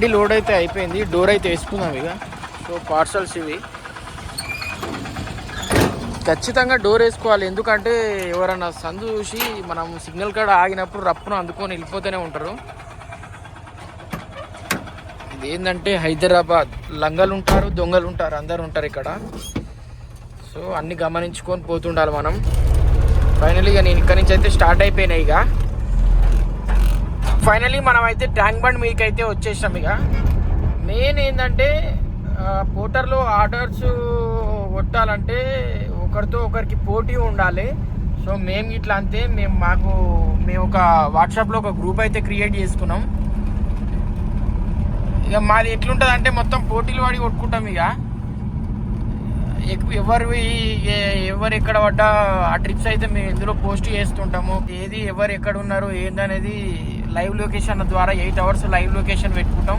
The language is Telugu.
బండి లోడ్ అయితే అయిపోయింది, డోర్ అయితే వేసుకున్నాం ఇక. సో పార్సల్స్ ఇవి ఖచ్చితంగా డోర్ వేసుకోవాలి, ఎందుకంటే ఎవరన్నా సందు చూసి మనం సిగ్నల్ కాడ ఆగినప్పుడు రప్పును అందుకొని వెళ్ళిపోతూనే ఉంటారు. ఇది ఏంటంటే హైదరాబాద్, లంగలు ఉంటారు, దొంగలు ఉంటారు, అందరు ఉంటారు ఇక్కడ. సో అన్ని గమనించుకొని పోతుండాలి మనం. ఫైనలీగా నేను ఇక్కడి నుంచి అయితే స్టార్ట్ అయిపోయినాయి ఇక. ఫైనలీ మనం అయితే ట్యాంక్ బండ్ మీకు అయితే వచ్చేసాం ఇక. మెయిన్ ఏంటంటే పోర్టర్లో ఆర్డర్స్ కొట్టాలంటే ఒకరితో ఒకరికి పోటీ ఉండాలి. సో మేము ఇట్లా అంతే, మేము ఒక వాట్సాప్లో ఒక గ్రూప్ అయితే క్రియేట్ చేసుకున్నాం. ఇక మాది ఎట్లుంటుంది అంటే మొత్తం పోటీలు పడి కొట్టుకుంటాం ఇక. ఎవరు ఎక్కడ పడ్డా ఆ ట్రిప్స్ అయితే మేము ఇందులో పోస్ట్ చేస్తుంటాము. ఏది ఎవరు ఎక్కడ ఉన్నారు ఏందనేది లైవ్ లొకేషన్ ద్వారా 8 hours లైవ్ లొకేషన్ పెట్టుకుంటాం.